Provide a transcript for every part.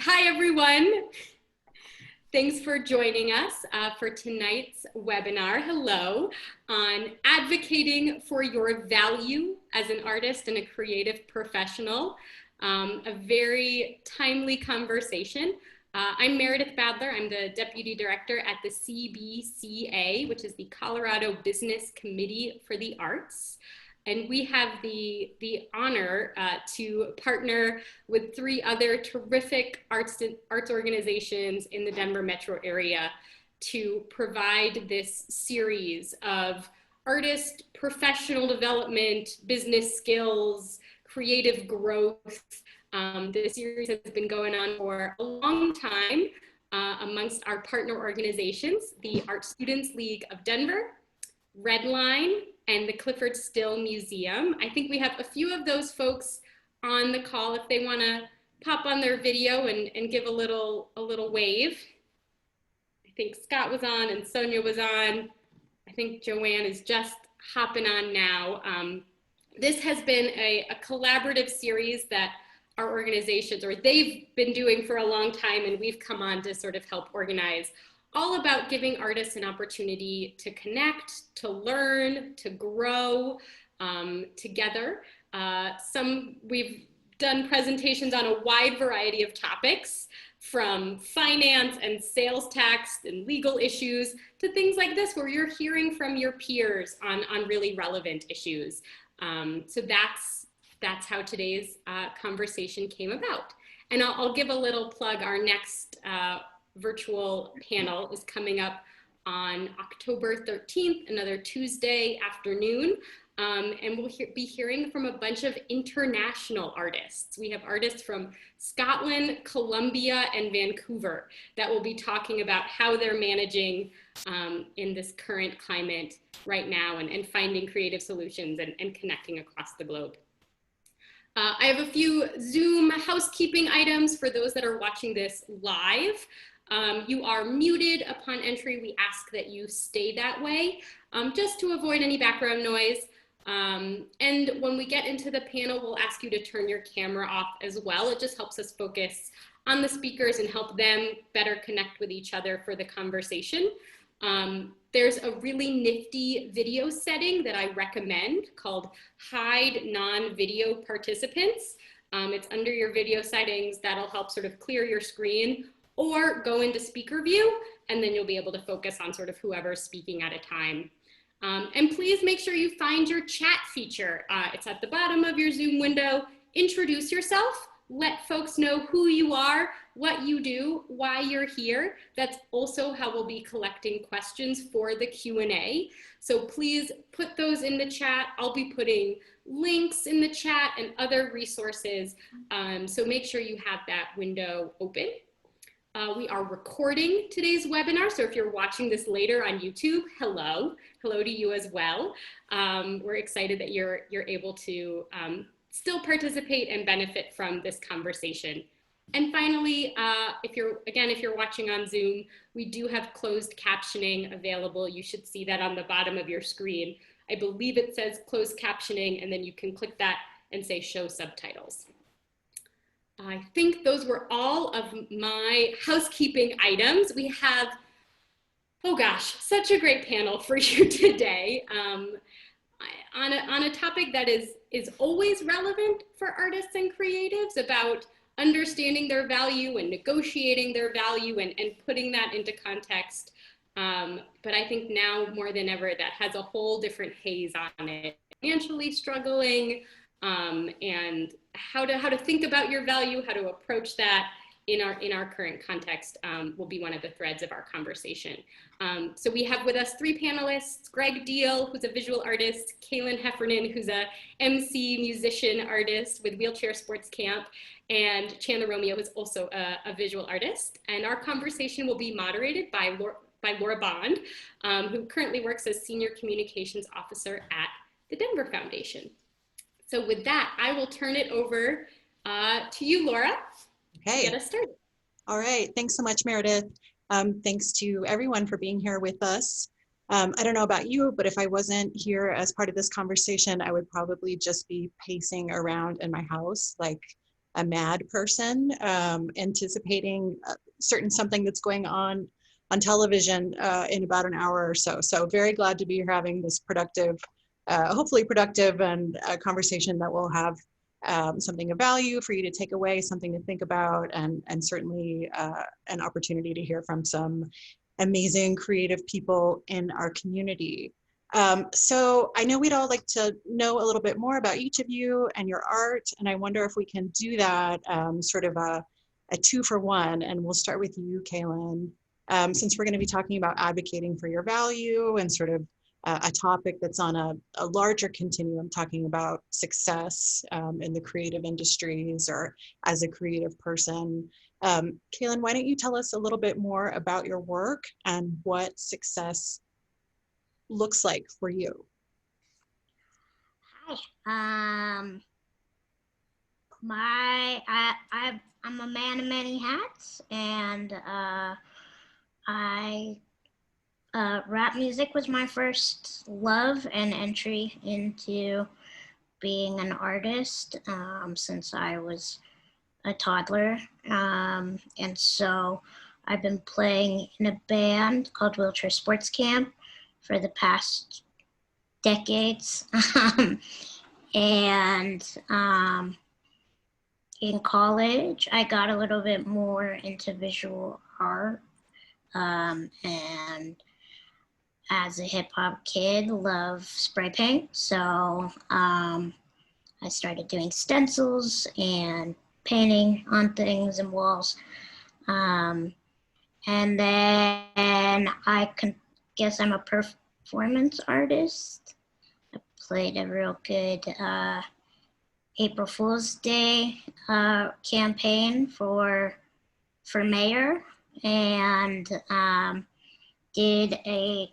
Hi, everyone. Thanks for joining us for tonight's webinar, hello, on advocating for your value as an artist and a creative professional. A very timely conversation. I'm Meredith Badler. I'm the Deputy Director at the CBCA, which is the Colorado Business Committee for the Arts. And we have the honor to partner with 3 other terrific arts organizations in the Denver metro area to provide this series of artist professional development, business skills, creative growth. This series has been going on for a long time amongst our partner organizations, the Art Students League of Denver, RedLine, and the Clyfford Still Museum. I think we have a few of those folks on the call if they want to pop on their video and give a little wave. I think Scott was on and Sonia was on. I think Joanne is just hopping on now. This has been a collaborative series that our organizations, or they've been doing for a long time, and we've come on to sort of help organize, all about giving artists an opportunity to connect, to learn, to grow together. We've done presentations on a wide variety of topics, from finance and sales tax and legal issues to things like this, where you're hearing from your peers on really relevant issues. So that's how today's conversation came about. And I'll give a little plug. Our next virtual panel is coming up on October 13th, another Tuesday afternoon. And we'll be hearing from a bunch of international artists. We have artists from Scotland, Colombia, and Vancouver that will be talking about how they're managing in this current climate right now and finding creative solutions and connecting across the globe. I have a few Zoom housekeeping items for those that are watching this live. You are muted upon entry. We ask that you stay that way, just to avoid any background noise. And when we get into the panel, we'll ask you to turn your camera off as well. It just helps us focus on the speakers and help them better connect with each other for the conversation. There's a really nifty video setting that I recommend called Hide Non-Video Participants. It's under your video settings. That'll help sort of clear your screen, or go into speaker view, and then you'll be able to focus on sort of whoever's speaking at a time. And please make sure you find your chat feature. It's at the bottom of your Zoom window. Introduce yourself, let folks know who you are, what you do, why you're here. That's also how we'll be collecting questions for the Q&A. So please put those in the chat. I'll be putting links in the chat and other resources. So make sure you have that window open. We are recording today's webinar, so if you're watching this later on YouTube, hello to you as well. We're excited that you're able to still participate and benefit from this conversation. And finally, if you're watching on Zoom, we do have closed captioning available. You should see that on the bottom of your screen. I believe it says closed captioning, and then you can click that and say show subtitles. I think those were all of my housekeeping items. We have, oh gosh, such a great panel for you today on a topic that is always relevant for artists and creatives, about understanding their value and negotiating their value and putting that into context. But I think now more than ever, that has a whole different haze on it. Financially struggling, and how to think about your value, how to approach that in our current context will be one of the threads of our conversation. So we have with us 3 panelists: Gregg Diehl, who's a visual artist; Kalyn Heffernan, who's a MC, musician, artist with Wheelchair Sports Camp; and Chandler Romeo, who's also a visual artist. And our conversation will be moderated by Laura Bond, who currently works as Senior Communications Officer at the Denver Foundation. So with that, I will turn it over to you, Laura, to get us started. All right. Thanks so much, Meredith. Thanks to everyone for being here with us. I don't know about you, but if I wasn't here as part of this conversation, I would probably just be pacing around in my house, like a mad person, anticipating something that's going on television in about an hour or so. So very glad to be having this productive, hopefully productive and conversation that will have something of value for you to take away, something to think about, and certainly an opportunity to hear from some amazing creative people in our community. So I know we'd all like to know a little bit more about each of you and your art, and I wonder if we can do that sort of a 2-for-1, and we'll start with you, Kalyn. Since we're going to be talking about advocating for your value and sort of a topic that's on a larger continuum, talking about success in the creative industries or as a creative person. Kalyn, why don't you tell us a little bit more about your work and what success looks like for you? Hi. I'm a man of many hats, and rap music was my first love and entry into being an artist since I was a toddler. And so I've been playing in a band called Wheelchair Sports Camp for the past decades. And in college, I got a little bit more into visual art. And as a hip hop kid, love spray paint. So I started doing stencils and painting on things and walls. And then I guess I'm a performance artist. I played a real good April Fool's Day campaign for mayor, and did a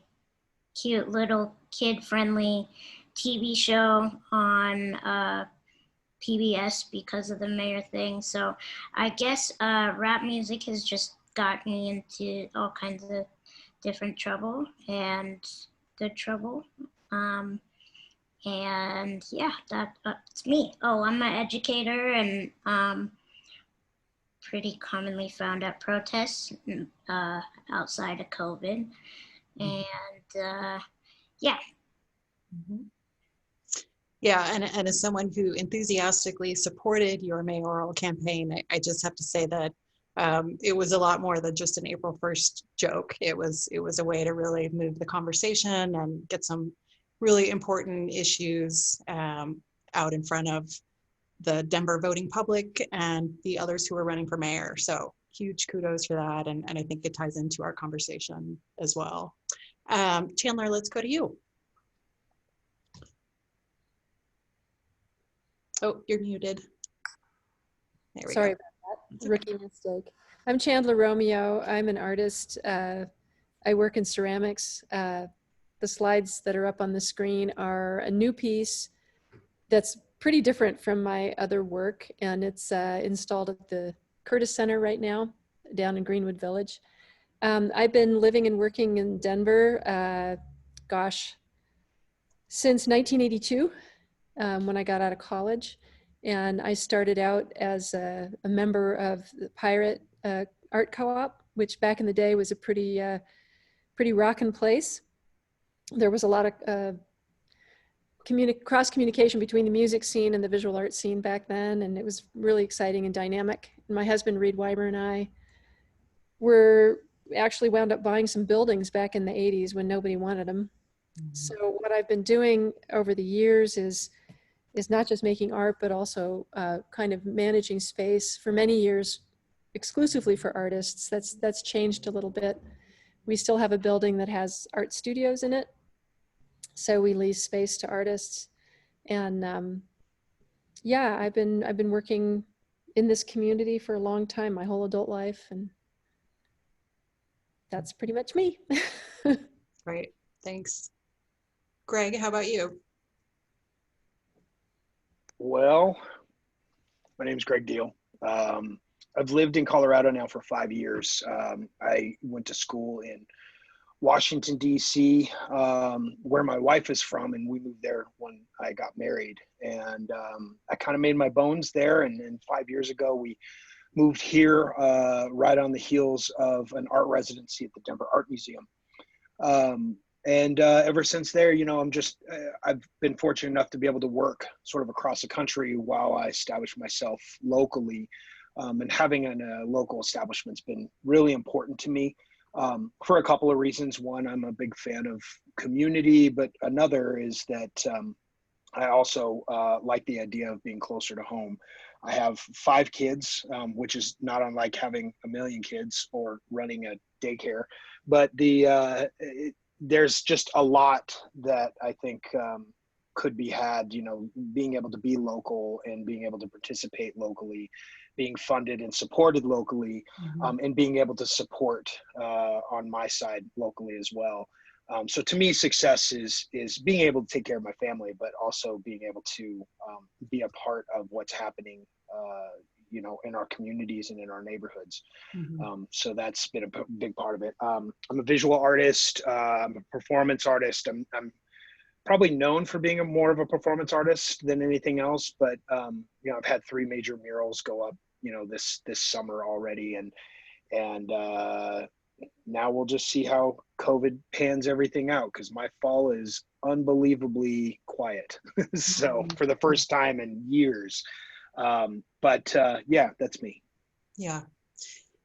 cute little kid-friendly TV show on PBS because of the mayor thing. So I guess rap music has just got me into all kinds of different trouble and good trouble. And yeah, that's me. Oh, I'm an educator and pretty commonly found at protests outside of COVID. And yeah. Mm-hmm. Yeah, and as someone who enthusiastically supported your mayoral campaign, I just have to say that it was a lot more than just an April 1st joke. It was a way to really move the conversation and get some really important issues out in front of the Denver voting public and the others who are running for mayor. So huge kudos for that, and I think it ties into our conversation as well. Chandler, let's go to you. Oh, you're muted. There we Sorry go. about that. Rookie mistake. I'm Chandler Romeo. I'm an artist. I work in ceramics. The slides that are up on the screen are a new piece that's pretty different from my other work, and it's installed at the Curtis Center right now, down in Greenwood Village. I've been living and working in Denver, since 1982. When I got out of college, and I started out as a member of the Pirate Art Co-op, which back in the day was a pretty rockin' place. There was a lot of cross communication between the music scene and the visual art scene back then, and it was really exciting and dynamic. And my husband Reed Weimer and I actually wound up buying some buildings back in the 80s when nobody wanted them. Mm-hmm. So what I've been doing over the years is not just making art, but also kind of managing space for many years exclusively for artists. That's changed a little bit. We still have a building that has art studios in it, so we lease space to artists. And yeah, I've been working in this community for a long time, my whole adult life, and that's pretty much me. Great, thanks. Gregg, how about you? Well, my name is Gregg Diehl. I've lived in Colorado now for 5 years. I went to school in Washington, D.C., where my wife is from, and we moved there when I got married. And I kind of made my bones there. And 5 years ago, we moved here right on the heels of an art residency at the Denver Art Museum. And ever since there, you know, I've been fortunate enough to be able to work sort of across the country while I established myself locally. And having a local establishment's been really important to me for a couple of reasons. One, I'm a big fan of community, but another is that I also like the idea of being closer to home. I have 5 kids, which is not unlike having a million kids or running a daycare, but there's just a lot that I think could be had, you know, being able to be local and being able to participate locally, being funded and supported locally, and being able to support on my side locally as well. So to me, success is being able to take care of my family, but also being able to be a part of what's happening, you know, in our communities and in our neighborhoods. So that's been a big part of it. I'm a visual artist. I'm a performance artist. I'm probably known for being more of a performance artist than anything else, but you know, I've had 3 major murals go up, you know, this summer already, and now we'll just see how COVID pans everything out, because my fall is unbelievably quiet. So for the first time in years. But yeah, that's me.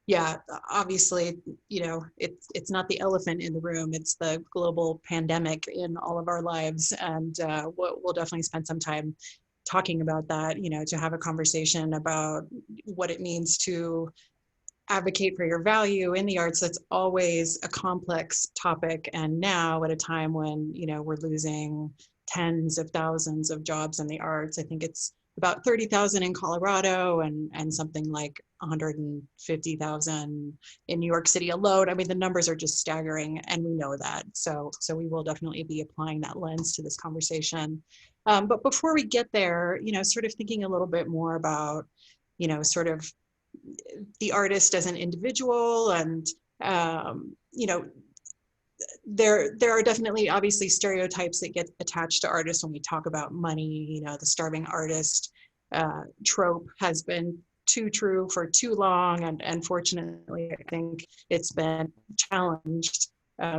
Yeah, obviously, you know, it's not the elephant in the room, it's the global pandemic in all of our lives. And we'll definitely spend some time talking about that, you know, to have a conversation about what it means to advocate for your value in the arts. That's always a complex topic. And now at a time when, you know, we're losing tens of thousands of jobs in the arts, I think it's about 30,000 in Colorado and something like 150,000 in New York City alone. I mean, the numbers are just staggering, and we know that. So we will definitely be applying that lens to this conversation. But before we get there, you know, sort of thinking a little bit more about, you know, sort of the artist as an individual, and you know, there are definitely obviously stereotypes that get attached to artists when we talk about money. You know, the starving artist trope has been too true for too long, and fortunately, I think it's been challenged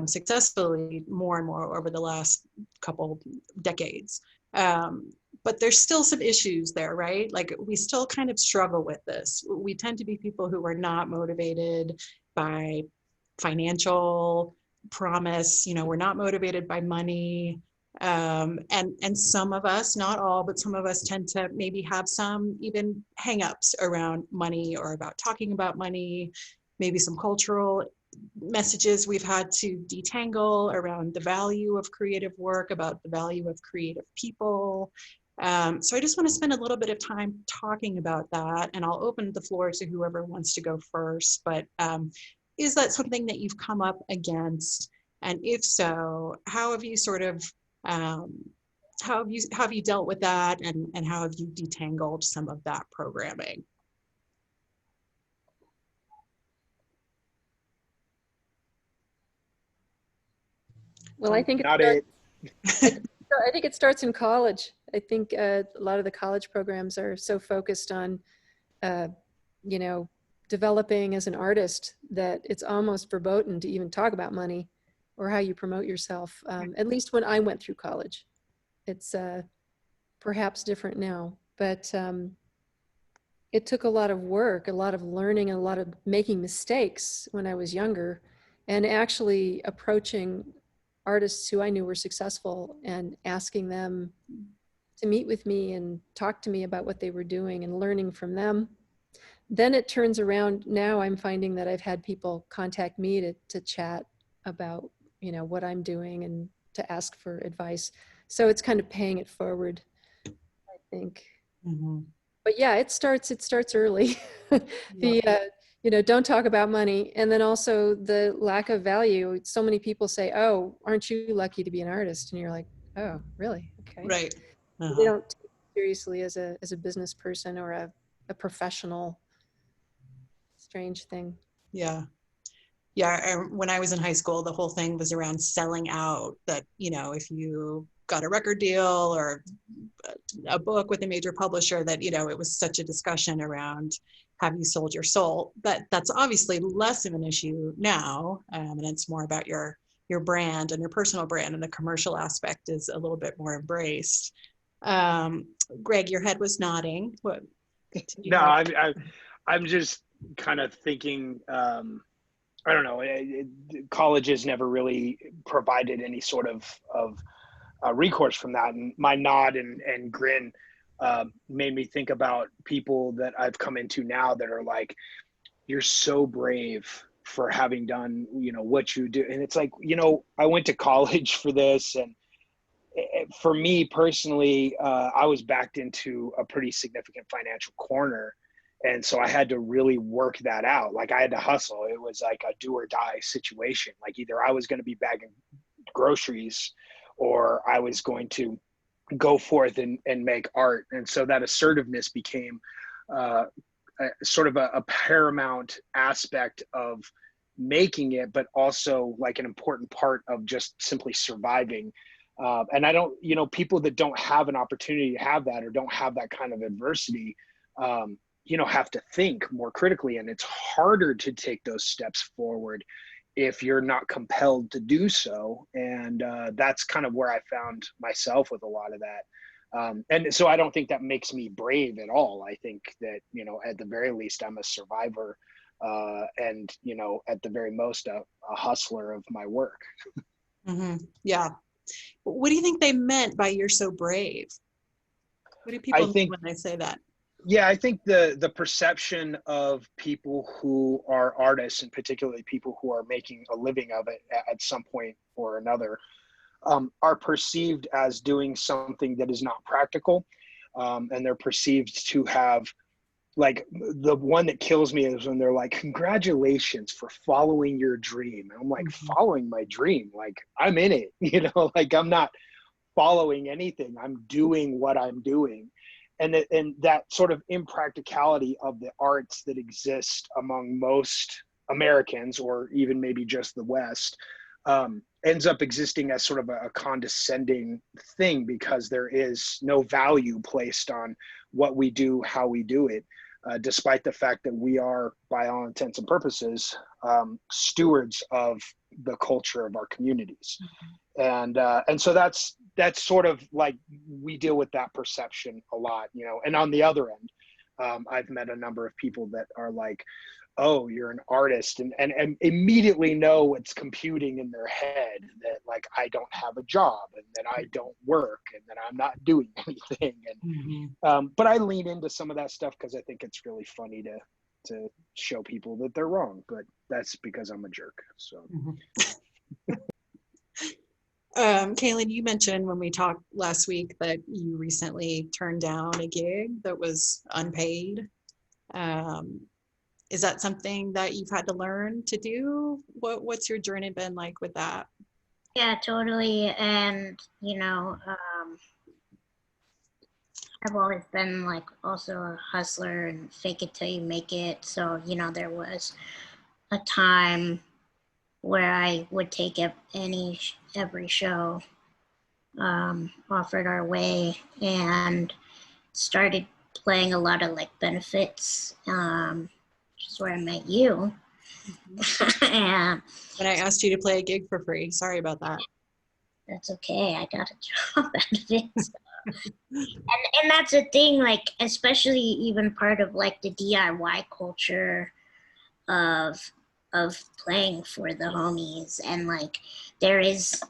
successfully more and more over the last couple decades. But there's still some issues there, right? Like, we still kind of struggle with this. We tend to be people who are not motivated by financial promise. You know, we're not motivated by money. And some of us, not all, but some of us tend to maybe have some even hangups around money or about talking about money, maybe some cultural messages we've had to detangle around the value of creative work, about the value of creative people. So I just want to spend a little bit of time talking about that, and I'll open the floor to whoever wants to go first. But is that something that you've come up against? And if so, how have you sort of, how have you dealt with that, and how have you detangled some of that programming? Well, I think it starts in college. I think a lot of the college programs are so focused on, you know, developing as an artist that it's almost verboten to even talk about money or how you promote yourself. At least when I went through college. It's perhaps different now, but it took a lot of work, a lot of learning, and a lot of making mistakes when I was younger, and actually approaching artists who I knew were successful and asking them to meet with me and talk to me about what they were doing and learning from them. Then it turns around. Now I'm finding that I've had people contact me to chat about, you know, what I'm doing and to ask for advice. So it's kind of paying it forward, I think. But yeah, it starts early. You know, don't talk about money. And then also the lack of value. So many people say, oh, aren't you lucky to be an artist? And you're like, oh, really? Okay. Right. They don't take it seriously as a business person or a professional. Strange thing. Yeah. Yeah, when I was in high school, the whole thing was around selling out, that, you know, if you got a record deal or a book with a major publisher, that, you know, it was such a discussion around, have you sold your soul? But that's obviously less of an issue now, and it's more about your brand and your personal brand, and the commercial aspect is a little bit more embraced. Gregg, your head was nodding. What? No, I'm just kind of thinking. I don't know. Colleges never really provided any sort of recourse from that, and my nod and grin made me think about people that I've come into now that are like, "You're so brave for having done, you know, what you do," and it's like, you know, I went to college for this, and for me personally, I was backed into a pretty significant financial corner. And so I had to really work that out. Like I had to hustle. It was like a do or die situation. Like either I was going to be bagging groceries or I was going to go forth and make art. And so that assertiveness became sort of a paramount aspect of making it, but also like an important part of just simply surviving. And I don't, you know, people that don't have an opportunity to have that or don't have that kind of adversity, you know, have to think more critically. And it's harder to take those steps forward if you're not compelled to do so. And that's kind of where I found myself with a lot of that. And so I don't think that makes me brave at all. I think that, you know, at the very least, I'm a survivor and, you know, at the very most, a hustler of my work. Mm-hmm. Yeah. What do you think they meant by "you're so brave"? What do people mean when they say that? Yeah, I think the perception of people who are artists, and particularly people who are making a living of it at some point or another, are perceived as doing something that is not practical. And they're perceived to have, like, the one that kills me is when they're like, "Congratulations for following your dream." And I'm like, Mm-hmm. following my dream? Like, I'm in it, you know, like I'm not following anything. I'm doing what I'm doing. And that sort of impracticality of the arts that exist among most Americans, or even maybe just the West, ends up existing as sort of a condescending thing because there is no value placed on what we do, how we do it, despite the fact that we are, by all intents and purposes, stewards of the culture of our communities. And so that's sort of like, we deal with that perception a lot, you know. And on the other end, I've met a number of people that are like, "Oh, you're an artist," and immediately know what's computing in their head, that like I don't have a job and that I don't work and that I'm not doing anything. And but I lean into some of that stuff because I think it's really funny to show people that they're wrong. But that's because I'm a jerk. So. Kalyn, you mentioned when we talked last week that you recently turned down a gig that was unpaid. Is that something that you've had to learn to do? What's your journey been like with that? Yeah, totally. And, you know, I've always been like also a hustler and fake it till you make it. So, you know, there was a time where I would take every show offered our way, and started playing a lot of like benefits, which is where I met you. And I asked you to play a gig for free. Sorry about that. That's okay. I got a job out of it. And that's the thing, like, especially even part of like the DIY culture of playing for the homies, and like there is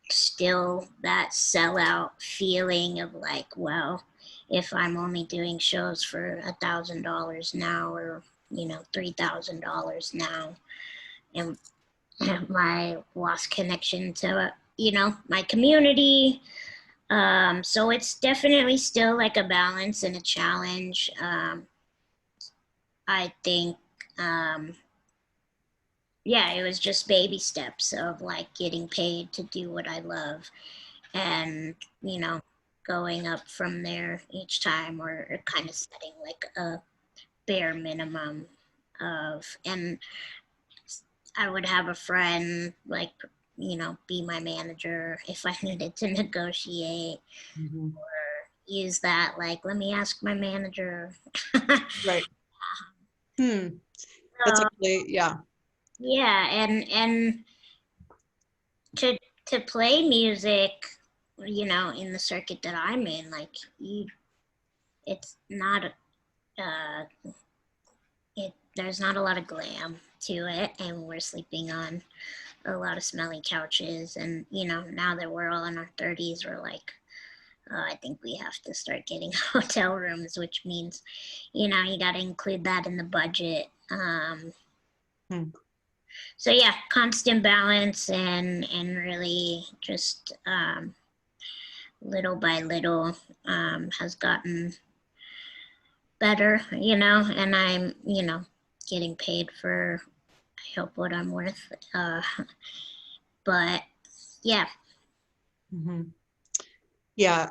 still that sellout feeling of like, well, if I'm only doing shows for $1,000 now, or you know, $3,000 now, and my lost connection to, you know, my community. So it's definitely still like a balance and a challenge. I think, yeah, it was just baby steps of like getting paid to do what I love, and, you know, going up from there each time, or kind of setting like a bare minimum of, and I would have a friend, like, you know, be my manager if I needed to negotiate, Mhm. use that, like, let me ask my manager. Right. That's So, actually, yeah. yeah, and to play music, you know, in the circuit that I'm in, like, it's not there's not a lot of glam to it, and we're sleeping on a lot of smelly couches, and you know, now that we're all in our 30s, we're like, I think we have to start getting hotel rooms, which means, you know, you got to include that in the budget. Hmm. So yeah, constant balance, and really just little by little has gotten better, you know, and I'm, you know, getting paid for, I hope, what I'm worth. But yeah. Mhm. Yeah,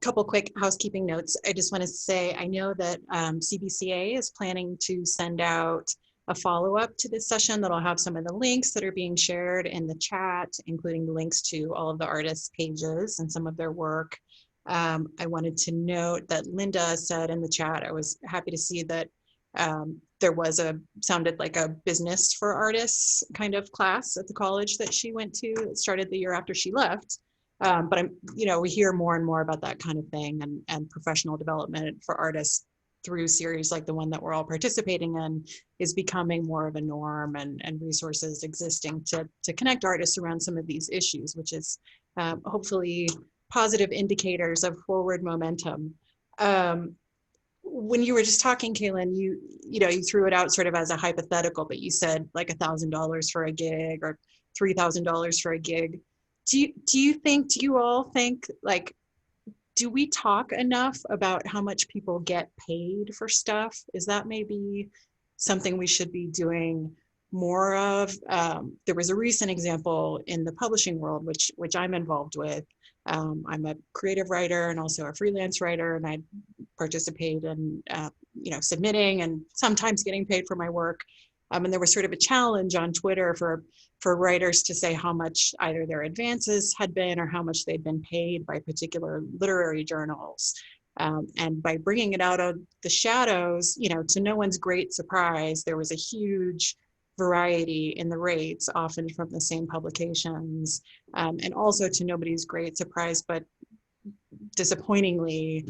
couple quick housekeeping notes. I just want to say, I know that CBCA is planning to send out a follow-up to this session that'll have some of the links that are being shared in the chat, including the links to all of the artists' pages and some of their work. I wanted to note that Linda said in the chat, I was happy to see that there was sounded like a business for artists kind of class at the college that she went to. It started the year after she left. But you know, we hear more and more about that kind of thing, and professional development for artists through series like the one that we're all participating in is becoming more of a norm, and resources existing to connect artists around some of these issues, which is hopefully positive indicators of forward momentum. When you were just talking, Kalyn, you know, you threw it out sort of as a hypothetical, but you said like $1,000 for a gig or $3,000 for a gig. Do you all think, like, do we talk enough about how much people get paid for stuff? Is that maybe something we should be doing more of? There was a recent example in the publishing world, which I'm involved with. I'm a creative writer and also a freelance writer, and I participate in you know, submitting and sometimes getting paid for my work. And there was sort of a challenge on Twitter for writers to say how much either their advances had been or how much they'd been paid by particular literary journals. And by bringing it out of the shadows, you know, to no one's great surprise, there was a huge variety in the rates, often from the same publications. And also to nobody's great surprise, but disappointingly,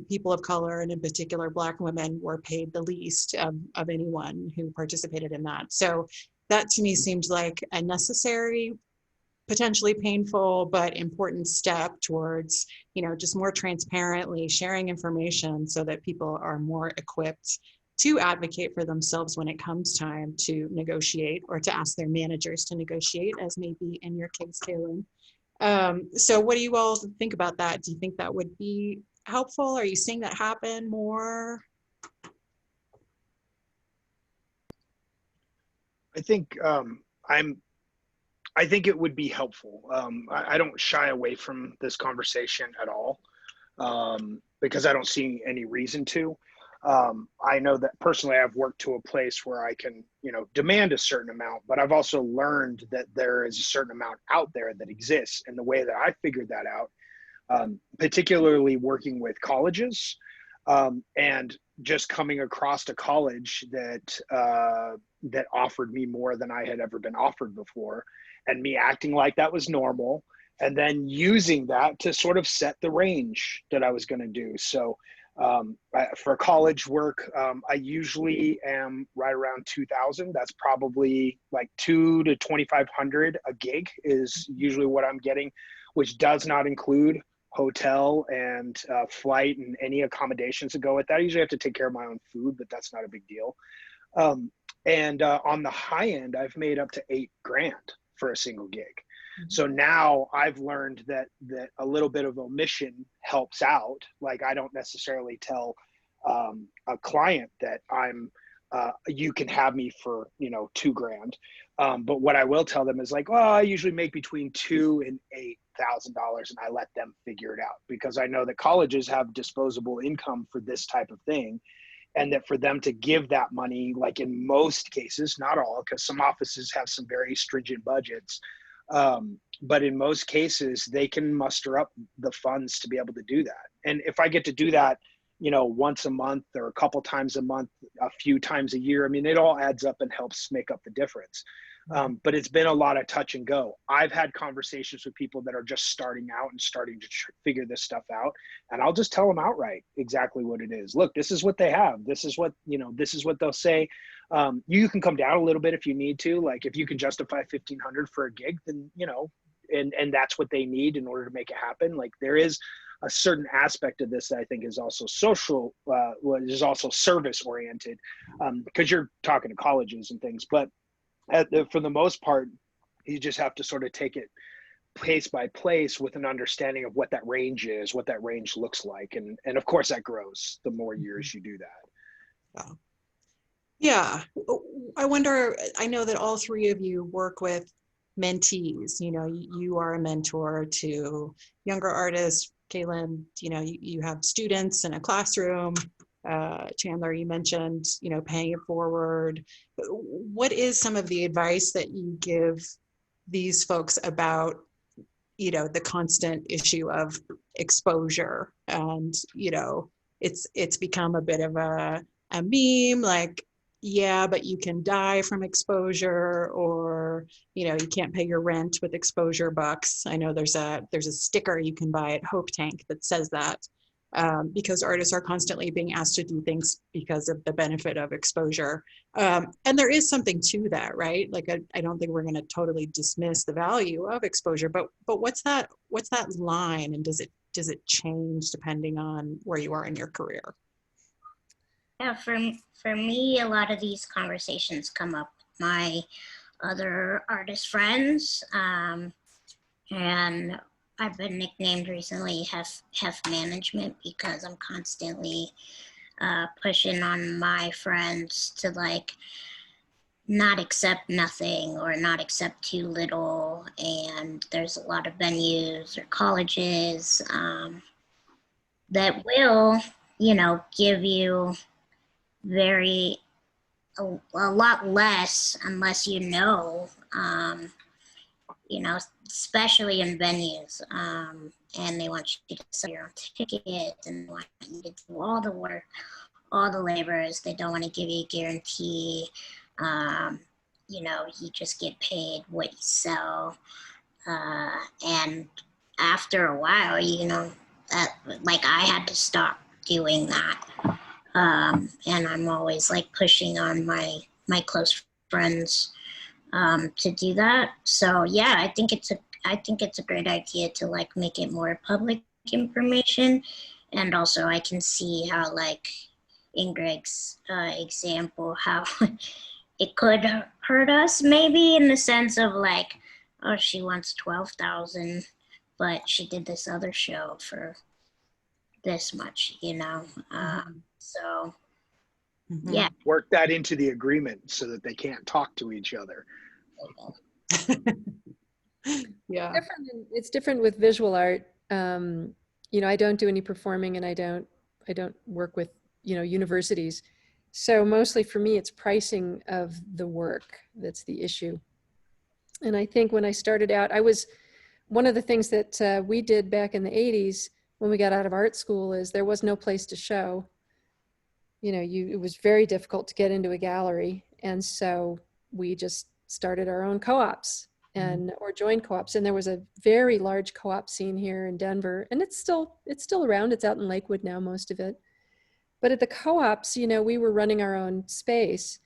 people of color, and in particular Black women, were paid the least of anyone who participated in that. So that to me seemed like a necessary, potentially painful, but important step towards, you know, just more transparently sharing information so that people are more equipped to advocate for themselves when it comes time to negotiate, or to ask their managers to negotiate, as may be in your case, Kalyn. So what do you all think about that? Do you think that would be helpful? Are you seeing that happen more? I think I think it would be helpful. I don't shy away from this conversation at all, because I don't see any reason to. I know that personally I've worked to a place where I can, you know, demand a certain amount, but I've also learned that there is a certain amount out there that exists. And the way that I figured that out, particularly working with colleges, and just coming across a college that offered me more than I had ever been offered before, and me acting like that was normal, and then using that to sort of set the range that I was going to do. So for college work, I usually am right around 2,000. That's probably like 2 to 2,500 a gig is usually what I'm getting, which does not include hotel and flight and any accommodations that go with that. I usually have to take care of my own food, but that's not a big deal. And on the high end, I've made up to $8,000 for a single gig. So now I've learned that a little bit of omission helps out. Like, I don't necessarily tell a client that you can have me for, you know, $2,000. But what I will tell them is like, well, I usually make between $2,000 and $8,000, and I let them figure it out, because I know that colleges have disposable income for this type of thing. and that for them to give that money, like in most cases, not all, because some offices have some very stringent budgets, but in most cases, they can muster up the funds to be able to do that. And if I get to do that, once a month or a couple times a month, a few times a year, I mean, it all adds up and helps make up the difference. But it's been a lot of touch and go. I've had conversations with people that are just starting out and starting to figure this stuff out. And I'll just tell them outright exactly what it is. Look, this is what they have. This is what, this is what they'll say. You can come down a little bit if you need to. Like if you can justify 1,500 for a gig, then, and that's what they need in order to make it happen. Like there is a certain aspect of this that I think is also social, is also service oriented, because you're talking to colleges and things. But for the most part, you just have to sort of take it place by place with an understanding of what that range is, what that range looks like. And of course that grows the more years you do that. Yeah. I wonder, I know that all three of you work with mentees. You are a mentor to younger artists. Kalyn, you have students in a classroom. Chandler, you mentioned, paying it forward. What is some of the advice that you give these folks about, the constant issue of exposure? And, it's become a bit of a meme, like, yeah, but you can die from exposure, or, you can't pay your rent with exposure bucks. I know there's a sticker you can buy at Hope Tank that says that. Because artists are constantly being asked to do things because of the benefit of exposure. And there is something to that, right? Like, I don't think we're going to totally dismiss the value of exposure, but what's that line, and does it change depending on where you are in your career? Yeah, for me, a lot of these conversations come up with my other artist friends, and I've been nicknamed recently Hef Management, because I'm constantly pushing on my friends to like not accept nothing or not accept too little. And there's a lot of venues or colleges that will, give you a lot less unless especially in venues, and they want you to sell your own ticket, and they want you to do all the work, all the labors. They don't want to give you a guarantee. You just get paid what you sell, and after a while, like I had to stop doing that, and I'm always like pushing on my close friends to do that. So yeah, I think it's a great idea to like make it more public information. And also I can see how, like in Gregg's example, how it could hurt us maybe in the sense of like, oh, she wants 12,000, but she did this other show for this much, so yeah. Work that into the agreement so that they can't talk to each other. Yeah. It's different with visual art. I don't do any performing, and I don't work with, universities. So mostly for me, it's pricing of the work that's the issue. And I think when I started out, one of the things that we did back in the 80s when we got out of art school is there was no place to show. It was very difficult to get into a gallery. And so we just started our own co-ops or joined co-ops. And there was a very large co-op scene here in Denver, and it's still around. It's out in Lakewood now, most of it. But at the co-ops, we were running our own space.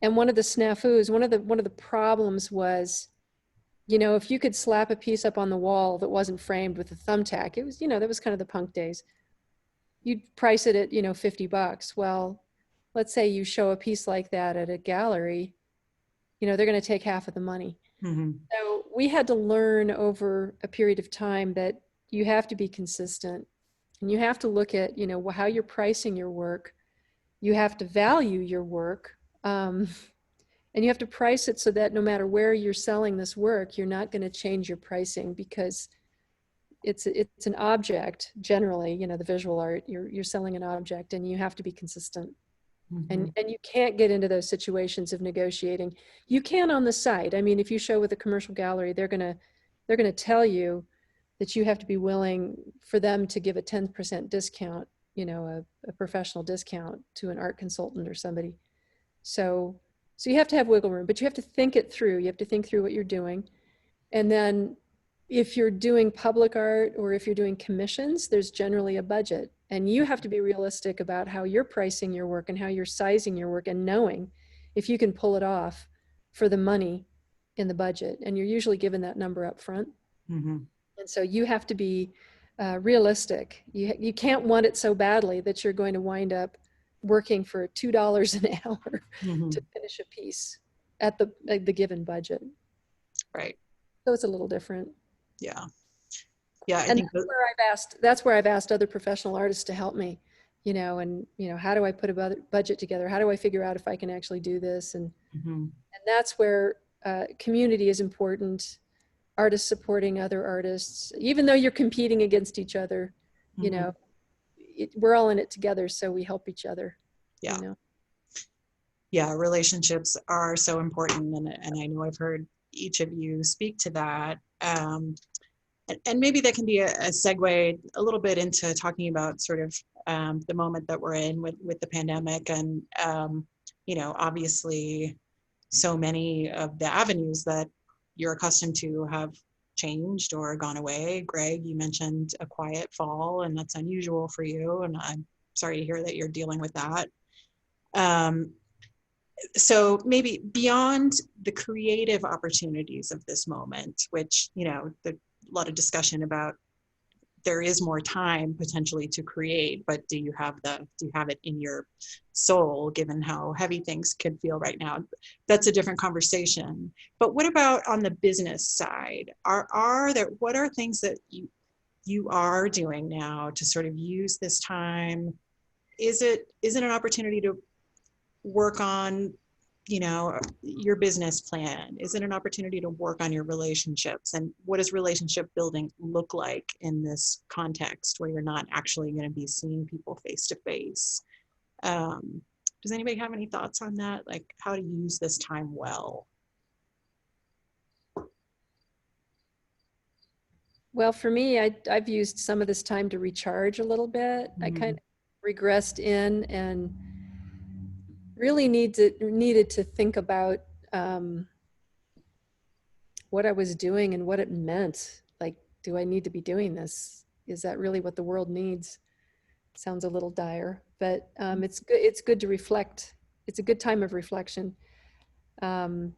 And one of the snafus, one of the problems was, if you could slap a piece up on the wall that wasn't framed with a thumbtack, it was, that was kind of the punk days. You'd price it at, $50. Well, let's say you show a piece like that at a gallery, they're going to take half of the money. Mm-hmm. So we had to learn over a period of time that you have to be consistent, and you have to look at, how you're pricing your work. You have to value your work. And you have to price it so that no matter where you're selling this work, you're not going to change your pricing, because it's an object generally, the visual art, you're selling an object, and you have to be consistent. Mhm. And you can't get into those situations of negotiating. You can on the site. I mean, if you show with a commercial gallery, they're gonna tell you that you have to be willing for them to give a 10% discount, you know, a professional discount to an art consultant or somebody. So you have to have wiggle room, but you have to think it through. You have to think through what you're doing. And then if you're doing public art or if you're doing commissions, there's generally a budget. And you have to be realistic about how you're pricing your work and how you're sizing your work and knowing if you can pull it off for the money in the budget. And you're usually given that number up front. Mhm. And so you have to be realistic. You can't want it so badly that you're going to wind up working for $2 an hour Mhm. to finish a piece at the given budget. Right. So it's a little different. Yeah. Yeah. I And think that's where I've asked other professional artists to help me, you know, and, you know, how do I put a budget together? How do I figure out if I can actually do this? And Mhm. that's where community is important. Artists supporting other artists, even though you're competing against each other, you Mhm. know, we're all in it together. So we help each other. Yeah. You know? Yeah, relationships are so important, and I know I've heard each of you speak to that. And maybe that can be a segue a little bit into talking about sort of the moment that we're in with the pandemic, and you know, obviously, so many of the avenues that you're accustomed to have changed or gone away. Gregg, you mentioned a quiet fall, and that's unusual for you, and I'm sorry to hear that you're dealing with that. Um, so maybe beyond the creative opportunities of this moment, which, you know, a lot of discussion about, there is more time potentially to create, but do you have it in your soul, given how heavy things could feel right now? That's a different conversation. But what about on the business side? What are things that you are doing now to sort of use this time? Is it an opportunity to work on, you know, your business plan? Is it an opportunity to work on your relationships? And what does relationship building look like in this context where you're not actually going to be seeing people face to face? Does anybody have any thoughts on that? Like how to use this time well? Well, for me, I've used some of this time to recharge a little bit. I kind of regressed in and really needed to think about what I was doing and what it meant. Like, do I need to be doing this? Is that really what the world needs? Sounds a little dire, but it's good. It's good to reflect. It's a good time of reflection. And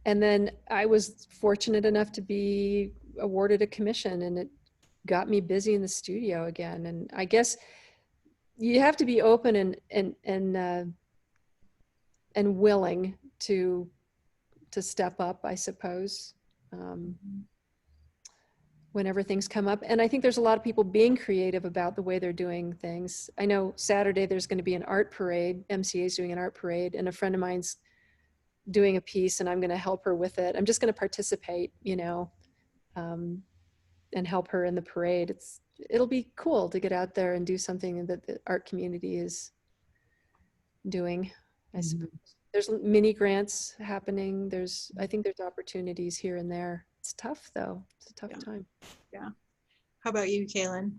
then I was fortunate enough to be awarded a commission, and it got me busy in the studio again. And I guess you have to be open and willing to step up, I suppose, whenever things come up. And I think there's a lot of people being creative about the way they're doing things. I know Saturday there's going to be an art parade. MCA is doing an art parade, and a friend of mine's doing a piece, and I'm going to help her with it. I'm just going to participate, you know, and help her in the parade. It'll be cool to get out there and do something that the art community is doing, I suppose. There's mini grants happening. I think there's opportunities here and there. It's tough though. It's a tough time. Yeah. How about you, Kalyn?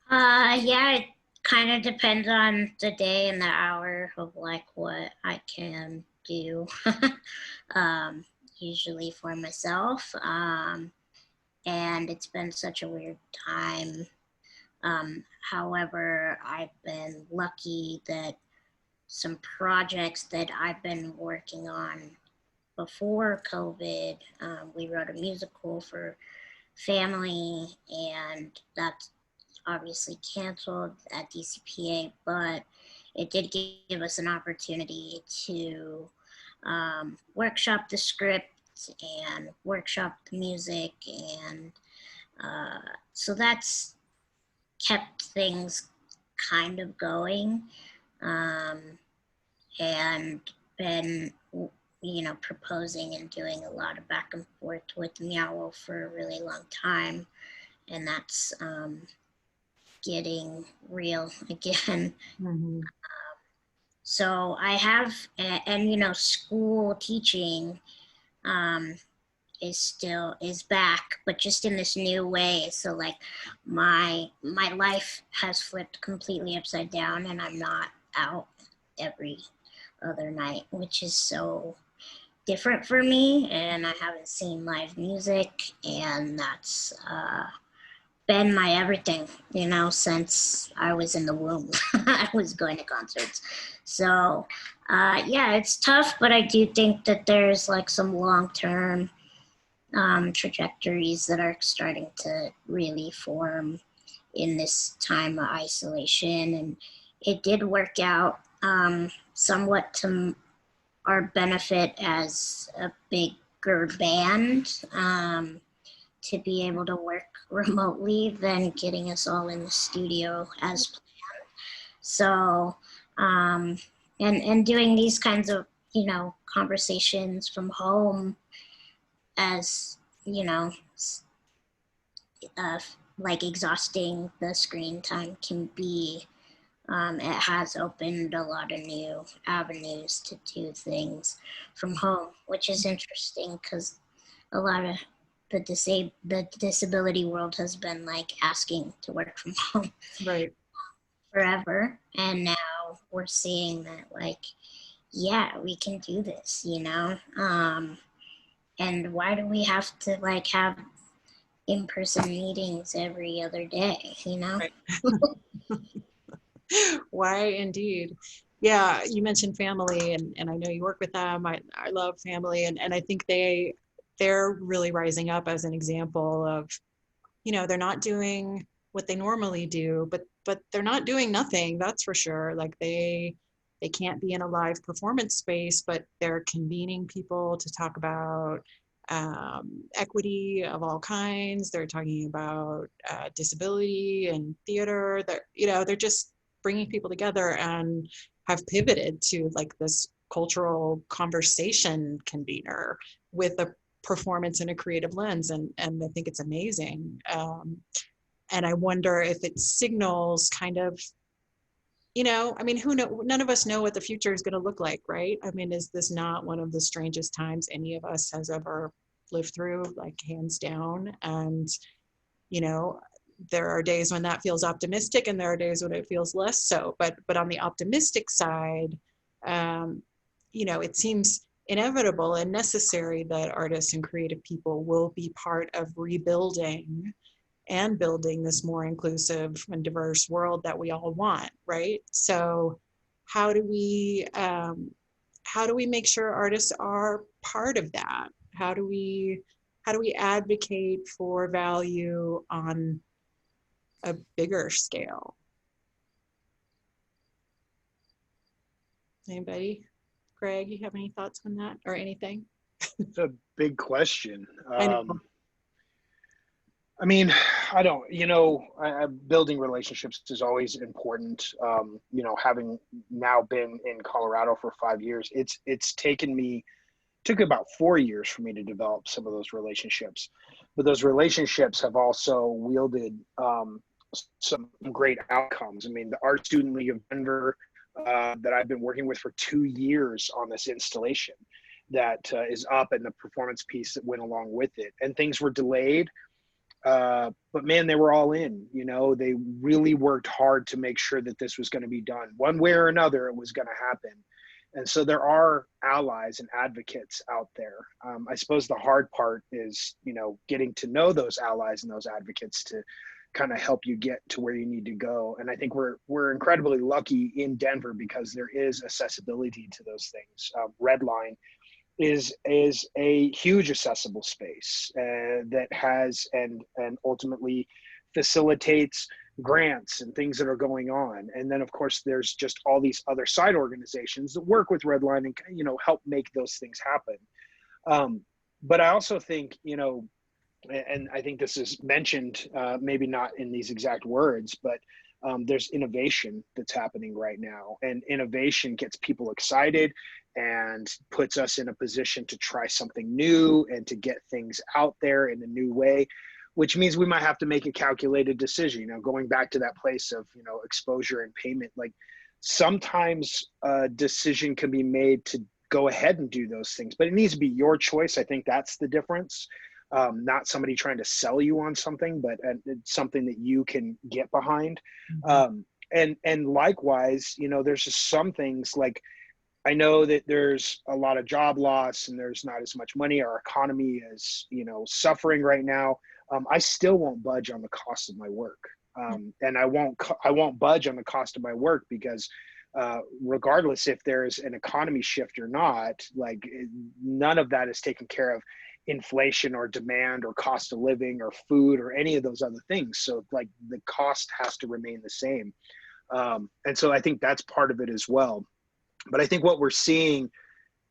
Yeah, it kind of depends on the day and the hour of like what I can do. Usually for myself. And it's been such a weird time. However, I've been lucky that some projects that I've been working on before COVID, we wrote a musical for family, and that's obviously canceled at DCPA, but it did give us an opportunity to workshop the script and workshop the music, and so that's kept things kind of going, and been, you know, proposing and doing a lot of back and forth with Meow for a really long time, and that's getting real again. Mhm. So I have, and you know, school teaching is back, but just in this new way. So like my life has flipped completely upside down, and I'm not out every other night, which is so different for me. And I haven't seen live music, and that's been my everything, you know, since I was in the womb. I was going to concerts. So yeah, it's tough, but I do think that there's like some long-term trajectories that are starting to really form in this time of isolation. And it did work out somewhat to our benefit as a bigger band, to be able to work remotely than getting us all in the studio as planned. So, and doing these kinds of, you know, conversations from home, as, you know, uh, like exhausting the screen time can be, it has opened a lot of new avenues to do things from home, which is interesting because a lot of the disability world has been like asking to work from home Right. forever, and now we're seeing that, like, yeah, we can do this, you know. And why do we have to like have in-person meetings every other day, you know? Right. Why indeed. Yeah, you mentioned family, and I know you work with them. I love family, and I think they're really rising up as an example of, you know, they're not doing what they normally do, but they're not doing nothing, that's for sure. Like they can't be in a live performance space, but they're convening people to talk about equity of all kinds. They're talking about disability and theater. They're just bringing people together and have pivoted to like this cultural conversation convener with a performance and a creative lens, and I think it's amazing. And I wonder if it signals kind of, you know, I mean, who know? None of us know what the future is going to look like, right? I mean, is this not one of the strangest times any of us has ever lived through, like hands down? And you know, there are days when that feels optimistic, and there are days when it feels less so. But on the optimistic side, you know, it seems inevitable and necessary that artists and creative people will be part of rebuilding and building this more inclusive and diverse world that we all want, right? So how do we make sure artists are part of that? How do we advocate for value on a bigger scale? Anybody? Greg, you have any thoughts on that or anything? It's a big question. I know. I mean, I don't, building relationships is always important. You know, having now been in Colorado for 5 years, it's took about 4 years for me to develop some of those relationships. But those relationships have also wielded some great outcomes. I mean, the Art Student League of Denver that I've been working with for 2 years on this installation that is up, and the performance piece that went along with it. And things were delayed. But man, they were all in. You know, they really worked hard to make sure that this was going to be done. One way or another, it was going to happen. And so there are allies and advocates out there. I suppose the hard part is, you know, getting to know those allies and those advocates to kind of help you get to where you need to go. And I think we're incredibly lucky in Denver because there is accessibility to those things. RedLine is a huge accessible space that has and ultimately facilitates grants and things that are going on. And then of course there's just all these other side organizations that work with RedLine and, you know, help make those things happen. But I also think, you know, and I think this is mentioned, maybe not in these exact words, but there's innovation that's happening right now, and innovation gets people excited and puts us in a position to try something new and to get things out there in a new way, which means we might have to make a calculated decision. You know, going back to that place of, you know, exposure and payment, like sometimes a decision can be made to go ahead and do those things, but it needs to be your choice. I think that's the difference. Not somebody trying to sell you on something, but it's something that you can get behind. And likewise, you know, there's just some things like, I know that there's a lot of job loss and there's not as much money. Our economy is, you know, suffering right now. I still won't budge on the cost of my work. And I won't budge on the cost of my work because regardless if there's an economy shift or not, like none of that is taken care of inflation or demand or cost of living or food or any of those other things. So like the cost has to remain the same. And so I think that's part of it as well. But I think what we're seeing,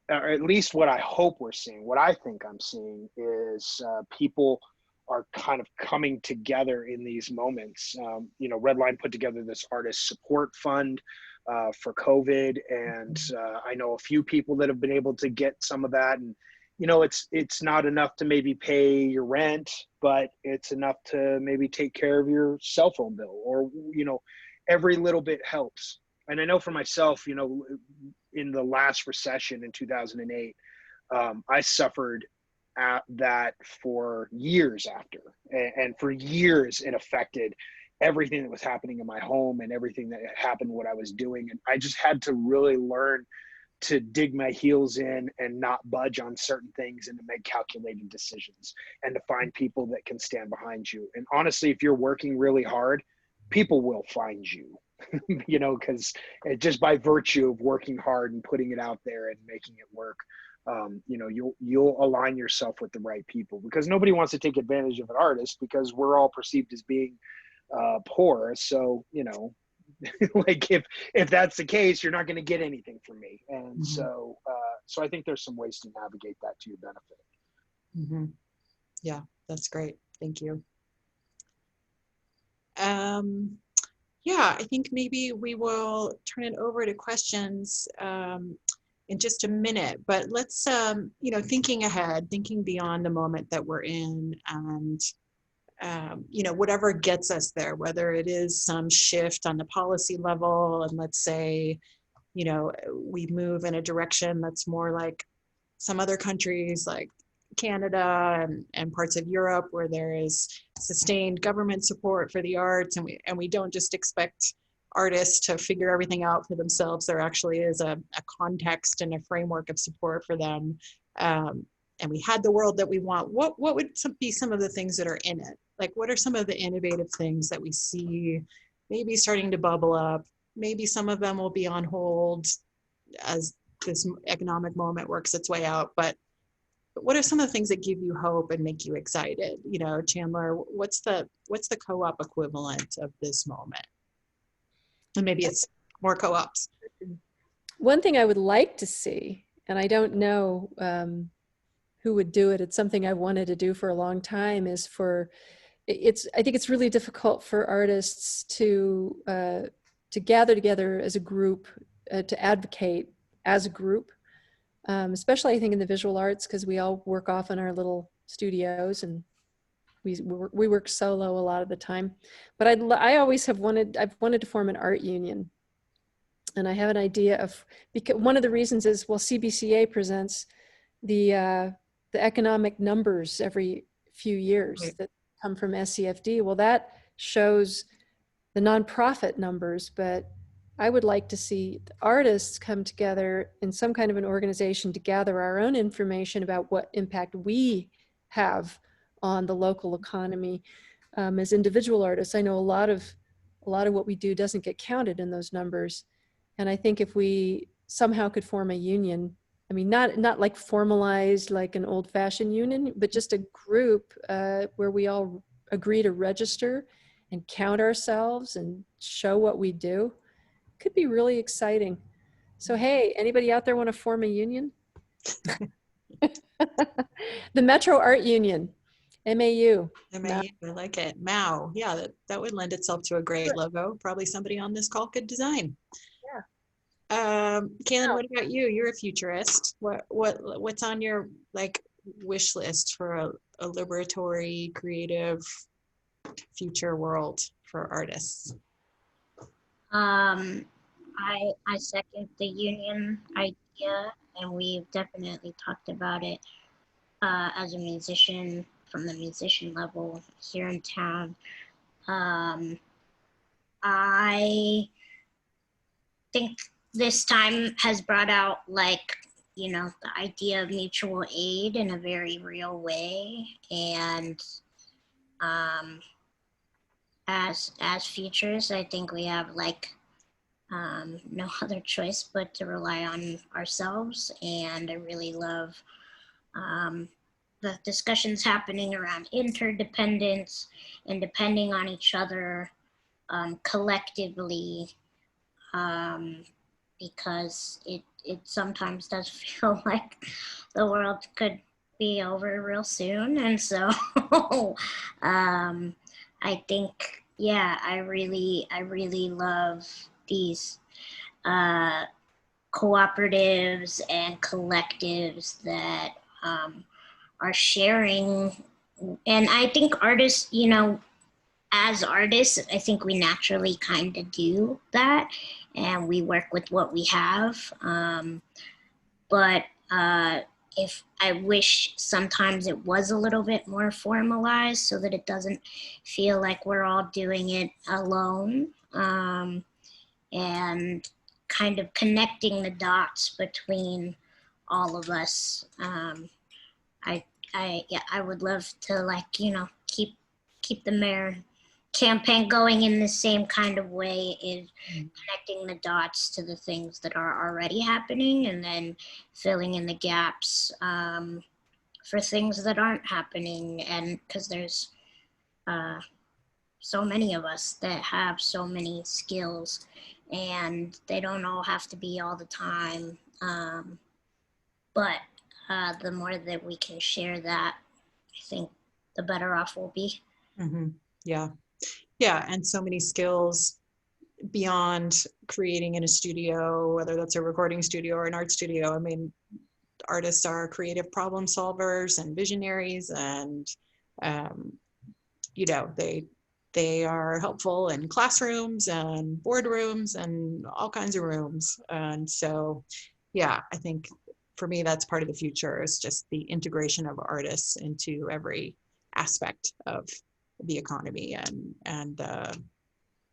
or at least what I hope we're seeing, what I think I'm seeing is people are kind of coming together in these moments. You know, RedLine put together this artist support fund for COVID. And I know a few people that have been able to get some of that. And, you know, it's not enough to maybe pay your rent, but it's enough to maybe take care of your cell phone bill, or, you know, every little bit helps. And I know for myself, you know, in the last recession in 2008, I suffered at that for years after, and for years it affected everything that was happening in my home and everything that happened, what I was doing. And I just had to really learn to dig my heels in and not budge on certain things, and to make calculated decisions, and to find people that can stand behind you. And honestly, if you're working really hard, people will find you. You know, because just by virtue of working hard and putting it out there and making it work, you know, you'll align yourself with the right people, because nobody wants to take advantage of an artist, because we're all perceived as being poor. So, you know, like if that's the case, you're not going to get anything from me. And so I think there's some ways to navigate that to your benefit. Yeah, that's great. Thank you. Yeah, I think maybe we will turn it over to questions in just a minute, but let's, you know, thinking ahead, thinking beyond the moment that we're in, and, you know, whatever gets us there, whether it is some shift on the policy level, and let's say, you know, we move in a direction that's more like some other countries like Canada and parts of Europe, where there is sustained government support for the arts, and we don't just expect artists to figure everything out for themselves. There actually is a context and a framework of support for them. And we had the world that we want. What would be some of the things that are in it? Like, what are some of the innovative things that we see maybe starting to bubble up? Maybe some of them will be on hold as this economic moment works its way out, but what are some of the things that give you hope and make you excited? You know, Chandler, what's the co-op equivalent of this moment? And maybe it's more co-ops. One thing I would like to see, and I don't know who would do it, it's something I've wanted to do for a long time, is I think it's really difficult for artists to gather together as a group, to advocate as a group. Especially I think in the visual arts, because we all work off in our little studios and we work solo a lot of the time. But I've wanted to form an art union, and I have an idea of, because one of the reasons is, well, CBCA presents the economic numbers every few years that come from SCFD. Well, that shows the nonprofit numbers, but I would like to see the artists come together in some kind of an organization to gather our own information about what impact we have on the local economy. As individual artists, I know a lot of what we do doesn't get counted in those numbers. And I think if we somehow could form a union, I mean, not like formalized like an old-fashioned union, but just a group where we all agree to register and count ourselves and show what we do, could be really exciting. So, hey, anybody out there want to form a union? The Metro Art Union, MAU. MAU, I like it. MAU, yeah, that would lend itself to a great logo. Probably somebody on this call could design. Yeah. Kalyn, what about you? You're a futurist. What's on your like wish list for a liberatory, creative future world for artists. I second the union idea, and we've definitely talked about it as a musician from the musician level here in town. I think this time has brought out, like, you know, the idea of mutual aid in a very real way. And as futures, I think we have like no other choice but to rely on ourselves. And I really love the discussions happening around interdependence and depending on each other collectively, because it sometimes does feel like the world could be over real soon. And so I think, yeah, I really love these cooperatives and collectives that are sharing. And I think artists, you know, as artists, I think we naturally kind of do that, and we work with what we have. But if I wish sometimes it was a little bit more formalized so that it doesn't feel like we're all doing it alone, and kind of connecting the dots between all of us. I would love to, like, you know, keep the mayor campaign going in the same kind of way, is connecting the dots to the things that are already happening and then filling in the gaps for things that aren't happening. And because there's so many of us that have so many skills, and they don't all have to be all the time. But the more that we can share that, I think the better off we'll be. Mm-hmm. Yeah. Yeah. And so many skills beyond creating in a studio, whether that's a recording studio or an art studio. I mean, artists are creative problem solvers and visionaries, and you know, they are helpful in classrooms and boardrooms and all kinds of rooms. And so, yeah, I think for me, that's part of the future, is just the integration of artists into every aspect of the economy and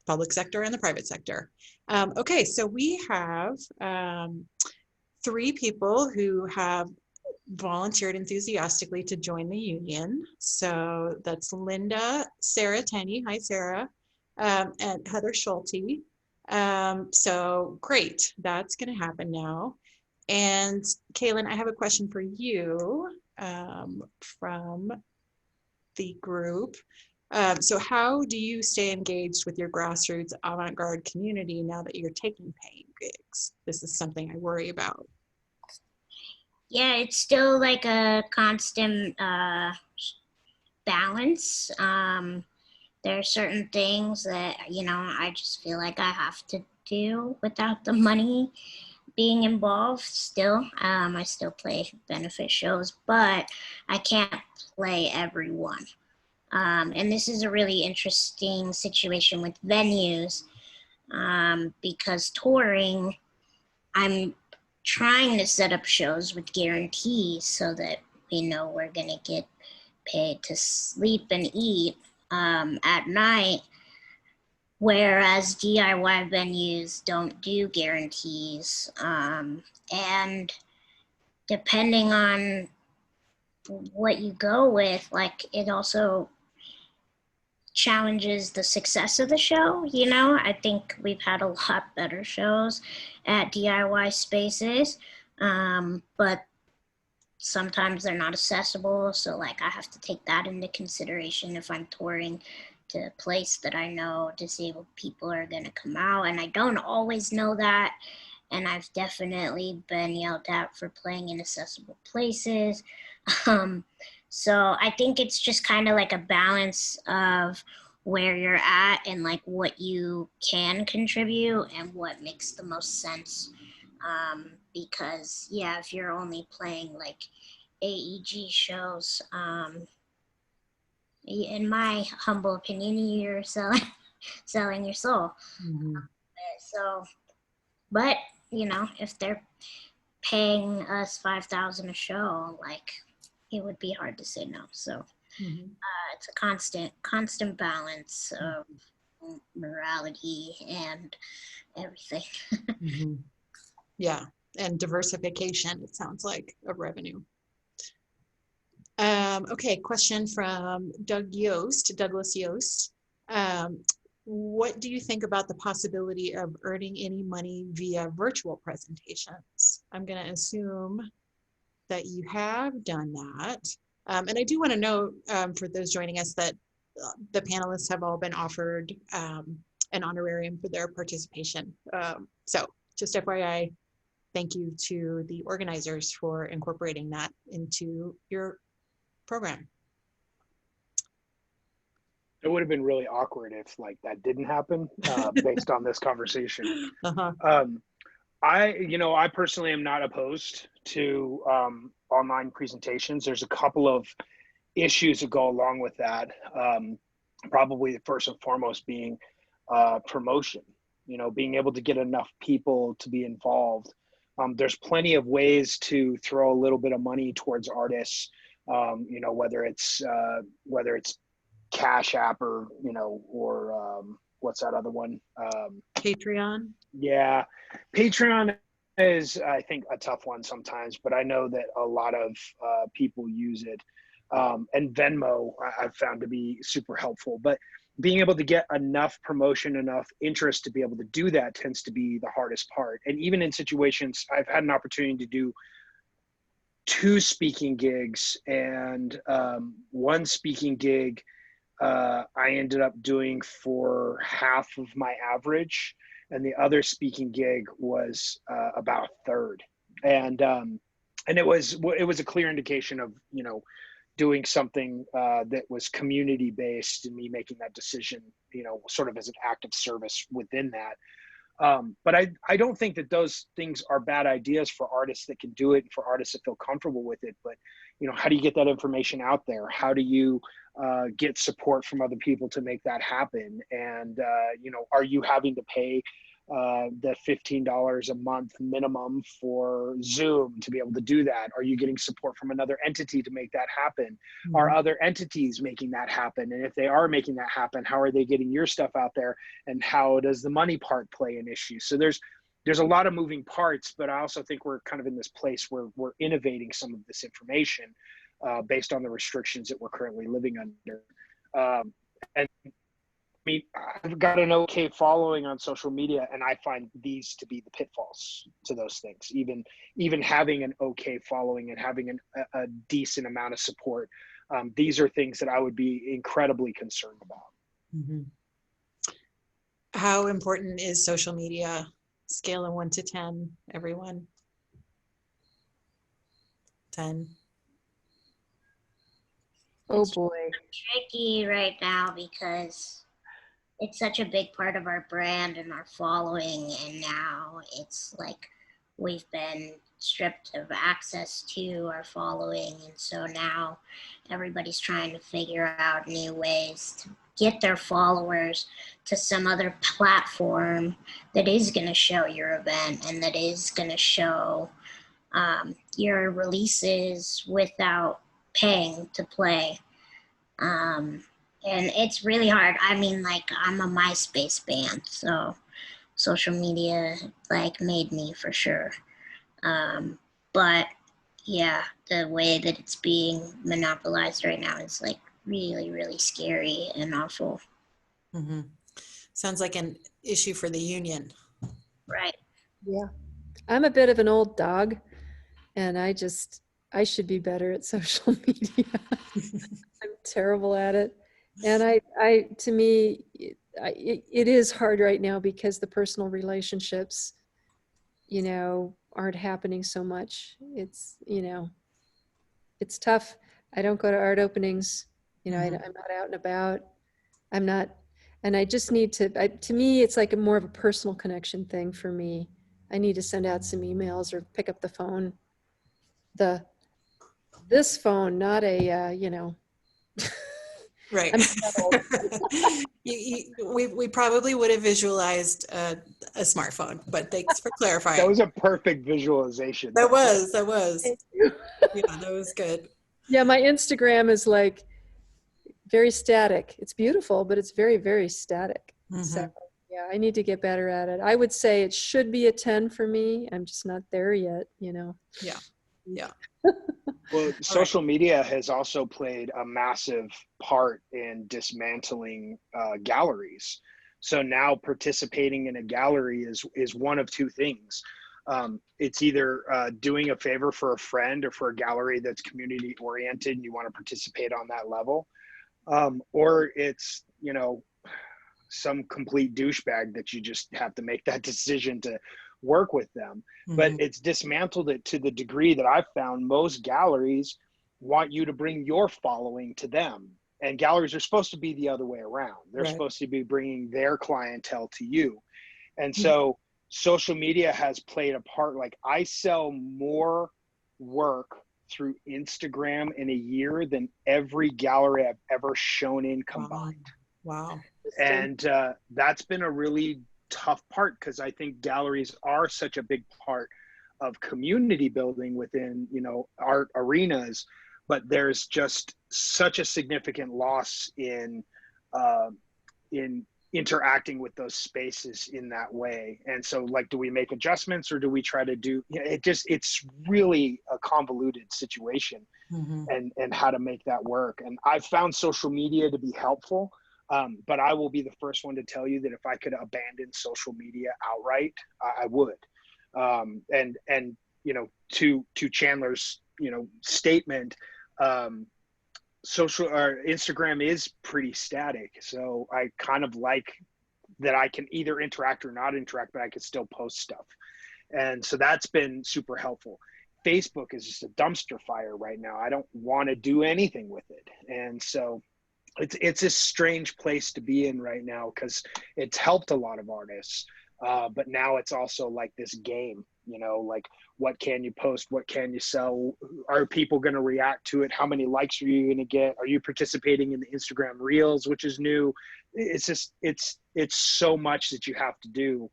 public sector and the private sector. Okay, so we have 3 people who have volunteered enthusiastically to join the union. So that's Linda, Sarah Tenney, hi Sarah, and Heather Schulte. So great, that's going to happen now. And Kalyn, I have a question for you from the group. So how do you stay engaged with your grassroots avant-garde community now that you're taking paying gigs? This is something I worry about. Yeah, it's still like a constant balance. There are certain things that, you know, I just feel like I have to do without the money being involved still. I still play benefit shows, but I can't play every one. And this is a really interesting situation with venues, because touring, I'm trying to set up shows with guarantees so that we know we're gonna get paid to sleep and eat at night, whereas DIY venues don't do guarantees. And depending on what you go with, like, it also challenges the success of the show. You know, I think we've had a lot better shows at DIY spaces, but sometimes they're not accessible. So, like, I have to take that into consideration if I'm touring to a place that I know disabled people are going to come out. And I don't always know that. And I've definitely been yelled at for playing in accessible places. So I think it's just kind of like a balance of where you're at and like what you can contribute and what makes the most sense. Because yeah, if you're only playing like AEG shows, in my humble opinion, you're selling your soul. Mhm. So, but you know, if they're paying us $5,000 a show, like it would be hard to say no. So Mhm. it's a constant balance of morality and everything. Mhm. Yeah, and diversification, it sounds like, of revenue. Okay, question from Douglas Yost. What do you think about the possibility of earning any money via virtual presentations? I'm going to assume that you have done that. And I do want to note for those joining us that the panelists have all been offered an honorarium for their participation. So just FYI, thank you to the organizers for incorporating that into your program. It would have been really awkward if like that didn't happen based on this conversation. I personally am not opposed to online presentations. There's a couple of issues that go along with that. Probably first and foremost being promotion, being able to get enough people to be involved. There's plenty of ways to throw a little bit of money towards artists, whether it's Cash App or what's that other one? Patreon. Yeah, Patreon is, I think, a tough one sometimes, but I know that a lot of people use it. And Venmo, I've found to be super helpful. But being able to get enough promotion, enough interest to be able to do that tends to be the hardest part. And even in situations, I've had an opportunity to do 2 speaking gigs, and one speaking gig I ended up doing for half of my average, and the other speaking gig was about a third. And it was a clear indication of doing something that was community based, and me making that decision, sort of as an act of service within that. But I don't think that those things are bad ideas for artists that can do it, and for artists that feel comfortable with it. But, how do you get that information out there? How do you get support from other people to make that happen? And, are you having to pay the $15 a month minimum for Zoom to be able to do that? Are you getting support from another entity to make that happen? Mhm. Are other entities making that happen? And if they are making that happen, how are they getting your stuff out there? And how does the money part play an issue? So there's a lot of moving parts, but I also think we're kind of in this place where we're innovating some of this information based on the restrictions that we're currently living under. And I mean, I've got an okay following on social media, and I find these to be the pitfalls to those things. Even having an okay following and having a decent amount of support, these are things that I would be incredibly concerned about. Mhm. How important is social media? Scale of 1 to 10, everyone. 10. Oh It's boy. tricky right now because it's such a big part of our brand and our following, and now it's like we've been stripped of access to our following, and so now everybody's trying to figure out new ways to get their followers to some other platform that is going to show your event and that is going to show your releases without paying to play. And it's really hard. I mean, like, I'm a MySpace band, so social media like made me for sure. But yeah, the way that it's being monopolized right now is like really, really scary and awful. Mm-hmm. Sounds like an issue for the union. Right. Yeah. I'm a bit of an old dog, and I should be better at social media. I'm terrible at it. And to me, it is hard right now because the personal relationships, aren't happening so much. It's tough. I don't go to art openings. I'm not out and about. I'm not, and I just need to me, it's like more of a personal connection thing for me. I need to send out some emails or pick up the phone. This phone, not a, Right. I'm settled. We probably would have visualized a smartphone, but thanks for clarifying. That was a perfect visualization. That was. Thank you. Yeah, that was good. Yeah, my Instagram is like very static. It's beautiful, but it's very, very static. So yeah, I need to get better at it. I would say it should be a 10 for me. I'm just not there yet, you know. Yeah. Yeah. Well, social media has also played a massive part in dismantling galleries. So now participating in a gallery is one of two things. It's either doing a favor for a friend or for a gallery that's community oriented and you want to participate on that level, or it's, you know, some complete douchebag that you just have to make that decision to work with them. But it's dismantled it to the degree that I've found most galleries want you to bring your following to them. And galleries are supposed to be the other way around. They're supposed to be bringing their clientele to you. And so social media has played a part. Like, I sell more work through Instagram in a year than every gallery I've ever shown in combined. Wow. And that's been a really tough part, because I think galleries are such a big part of community building within, you know, art arenas, but there's just such a significant loss in interacting with those spaces in that way. And so, like, do we make adjustments, or do we try to do, you know, it's really a convoluted situation, and how to make that work. And I've found social media to be helpful. But I will be the first one to tell you that if I could abandon social media outright, I would. And you know, to Chandler's, you know, statement, social or Instagram is pretty static. So I kind of like that I can either interact or not interact, but I can still post stuff. And so that's been super helpful. Facebook is just a dumpster fire right now. I don't want to do anything with it. And so it's a strange place to be in right now, because it's helped a lot of artists, but now it's also like this game, you know, like, what can you post, what can you sell, are people going to react to it, how many likes are you going to get, are you participating in the Instagram reels, which is new. It's just it's so much that you have to do,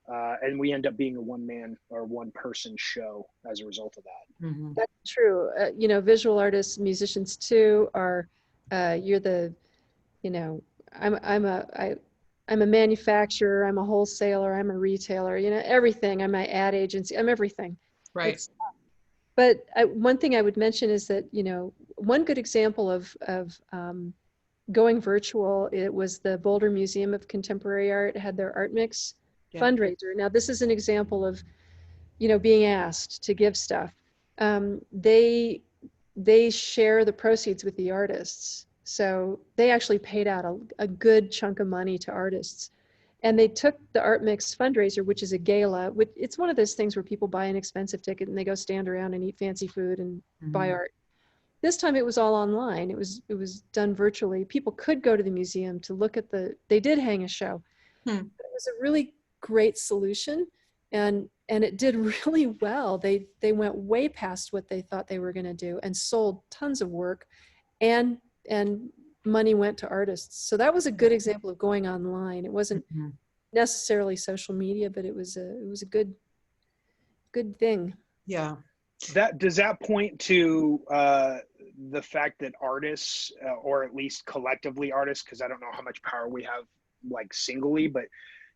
and we end up being a one-man or one-person show as a result of that. That's true. You know, visual artists, musicians too, are you're the, you know, I'm a manufacturer, I'm a wholesaler, I'm a retailer, you know, everything. I'm an ad agency, I'm everything. Right. But one thing I would mention is that, you know, one good example of going virtual, it was the Boulder Museum of Contemporary Art had their Art Mix fundraiser. Now, this is an example of, you know, being asked to give stuff. They share the proceeds with the artists. So they actually paid out a good chunk of money to artists. And they took the Art Mix fundraiser, which is a gala. It's one of those things where people buy an expensive ticket and they go stand around and eat fancy food and buy art. This time it was all online. It was done virtually. People could go to the museum to look at they did hang a show. But it was a really great solution. And it did really well. They went way past what they thought they were going to do and sold tons of work, and money went to artists. So that was a good example of going online. It wasn't necessarily social media, but it was a good thing. Yeah. Does that point to the fact that artists, or at least collectively artists, because I don't know how much power we have like singly, but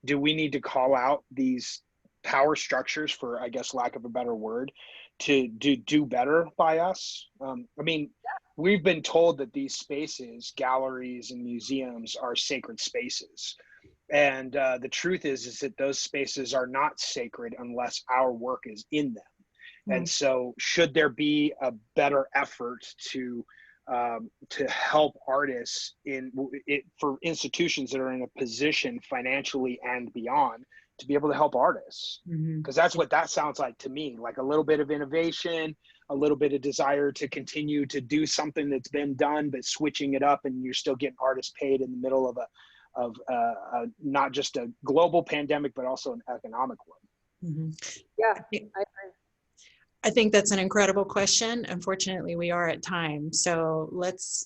do we need to call out these power structures, for, I guess, lack of a better word, to do better by us? I mean, we've been told that these spaces, galleries and museums, are sacred spaces. And the truth is that those spaces are not sacred unless our work is in them. And so should there be a better effort to help artists for institutions that are in a position financially and beyond to be able to help artists? Because that's what that sounds like to me, like a little bit of innovation, a little bit of desire to continue to do something that's been done, but switching it up, and you're still getting artists paid in the middle of not just a global pandemic, but also an economic one. Yeah, I agree. I think that's an incredible question. Unfortunately, we are at time. So let's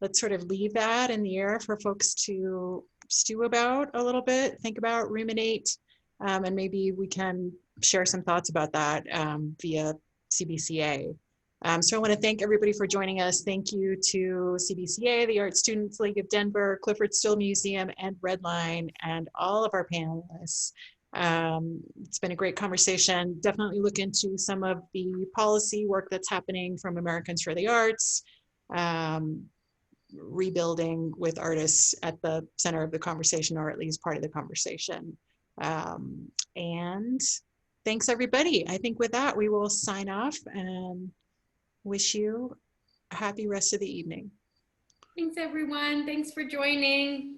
let's sort of leave that in the air for folks to stew about a little bit, think about, ruminate, and maybe we can share some thoughts about that via CBCA. So I want to thank everybody for joining us. Thank you to CBCA, the Art Students League of Denver, Clyfford Still Museum, and RedLine, and all of our panelists. It's been a great conversation. Definitely look into some of the policy work that's happening from Americans for the Arts, rebuilding with artists at the center of the conversation, or at least part of the conversation. And thanks everybody. I think with that, we will sign off and wish you a happy rest of the evening. Thanks everyone. Thanks for joining.